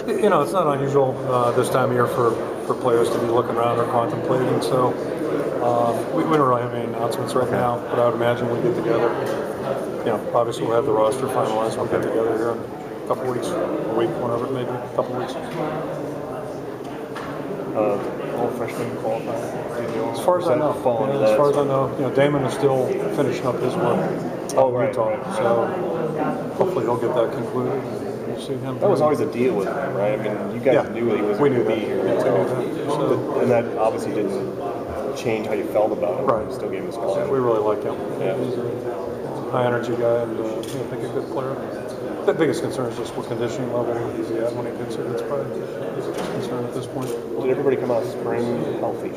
It's not unusual this time of year for players to be looking around or contemplating. So we don't really have any announcements right now, but I would imagine we'll get together. Obviously we'll have the roster finalized. We'll get together here in a couple weeks, a week, whenever it may be, a couple weeks. All freshmen qualify. As far as I know, Damon is still finishing up his work. Utah. So hopefully he'll get that concluded. We'll see him. That was always a deal with him, right? I mean, you guys knew he was going to be here. And that obviously didn't change how you felt about him. Right. You still gave him a scholarship. We really like him. Yeah. He's a high energy guy and I think a good player. The biggest concern is just what conditioning level he's at when he gets here. That's probably the biggest concern at this point. Did everybody come out spring healthy?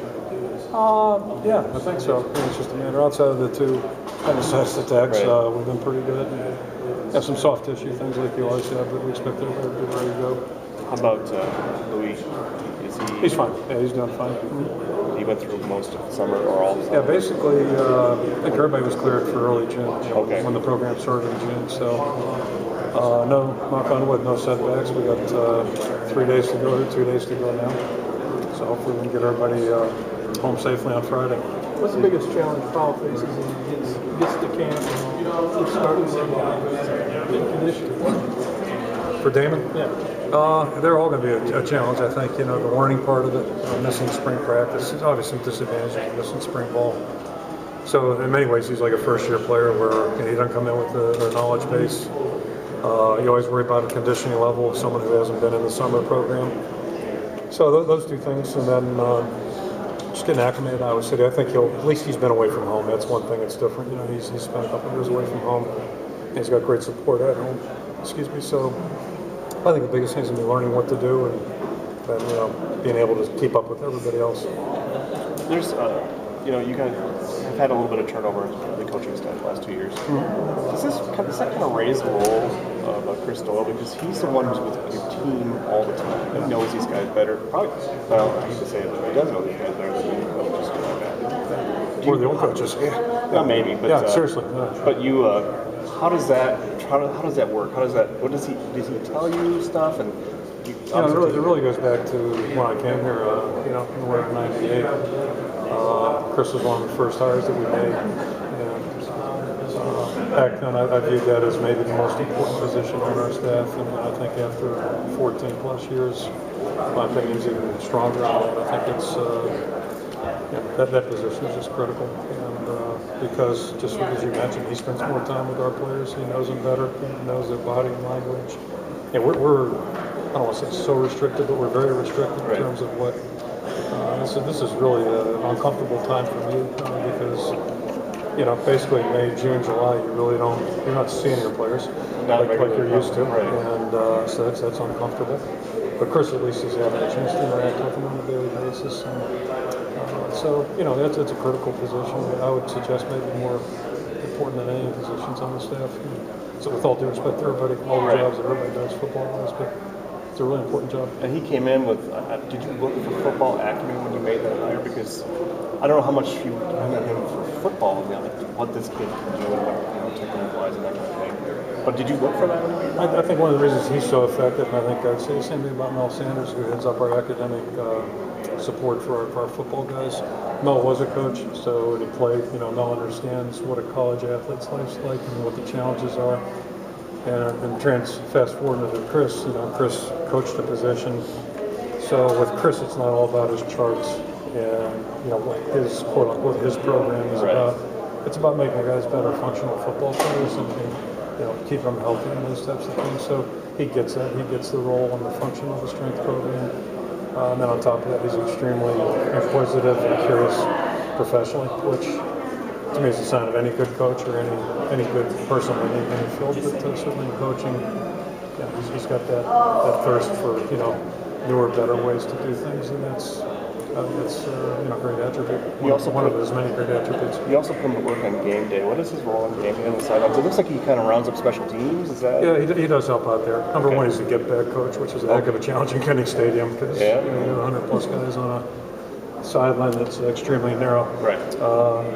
Yeah, I think so. It's just a matter. Outside of the two appendicitis attacks, we've been pretty good. Have some soft tissue, things like you always have, but we expect they're ready to go. How about Louis? He's fine. Yeah, he's doing fine. He went through most of the summer or all the summer? Yeah, basically, I think everybody was cleared for early June when the program started in June. So, no, knock on wood, no setbacks. We got 3 days to go here, 2 days to go now. So hopefully we can get everybody home safely on Friday. What's the biggest challenge Paul faces when he gets to camp and gets started in conditioning? For Damon? Yeah. They're all going to be a challenge, I think. The learning part of it, missing spring practice, is obviously some disadvantages of missing spring ball. So in many ways, he's like a first-year player where he doesn't come in with a knowledge base. You always worry about a conditioning level of someone who hasn't been in the summer program. So those two things, and then just getting acclimated to Iowa City. I think at least he's been away from home. That's one thing that's different. He's spent a couple of years away from home. He's got great support at home. So I think the biggest thing is going to be learning what to do and being able to keep up with everybody else. There's, you guys have had a little bit of turnover in the coaching staff the last 2 years. Does that kind of raise the role of Chris Doyle? Because he's the one who's with your team all the time and knows these guys better. Probably, well, I hate to say it, but he does know these guys better than the coaches do. Or the old coaches, Not maybe, but seriously. But you, how does that work? Does he tell you stuff? And it really goes back to when I came here, in '98. Chris was one of the first hires that we made. And back then, I viewed that as maybe the most important position on our staff. And I think after 14 plus years, my opinion is even stronger on that. I think it's that position is just critical. And because, just as you mentioned, he spends more time with our players. He knows them better. He knows their body language. Yeah, we're I don't want to say so restricted, but we're very restricted in terms of what. This is really an uncomfortable time for me because, basically May, June, July, you're not seeing your players like you're used to, and so that's uncomfortable. But Chris at least is having a chance to interact with them on a daily basis, and so that's a critical position. I would suggest maybe more important than any positions on the staff. So with all due respect to everybody, all the jobs that everybody does, football-wise, but it's a really important job. And he came in with, did you look for football acumen when you made that hire? Because I don't know how much you know him for football, like what this kid can do and what technique-wise and that kind of thing. But did you look for that? I think one of the reasons he's so effective, and I think I'd say the same thing about Mel Sanders, who heads up our academic support for our football guys. Mel was a coach, so when he played, Mel understands what a college athlete's life's like and what the challenges are. And fast forward to Chris, Chris coached the position. So with Chris, it's not all about his charts and, what his quote unquote his program is about. It's about making guys better functional football players and keep them healthy and those types of things. So he gets that. He gets the role and the function of the strength program. And then on top of that, he's extremely inquisitive and curious professionally, which to me is a sign of any good coach or any good person in any field, but certainly in coaching, he's got that thirst for newer, better ways to do things, and that's a great attribute. One of his many great attributes. You also put him to work on game day. What is his role on game day on the sidelines? It looks like he kind of rounds up special teams. Is that? Yeah, he does help out there. Number one, he's the get-back coach, which is a heck of a challenge in Kenny Stadium because you have 100 plus guys on a sideline that's extremely narrow. Right.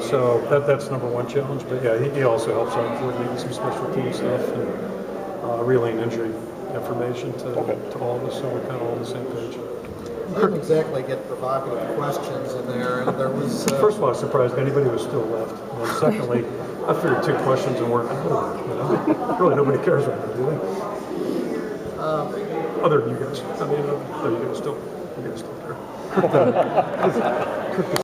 So that's number one challenge. But yeah, he also helps out coordinating some special team stuff and relaying injury information to all of us, so we're kind of all on the same page. You didn't exactly get provocative questions in there, and there was... First of all, I was surprised anybody was still left. And then secondly, I figured 2 questions and weren't out of it, you know? Really, nobody cares right now, do they? Other than you guys. I mean, you guys still care.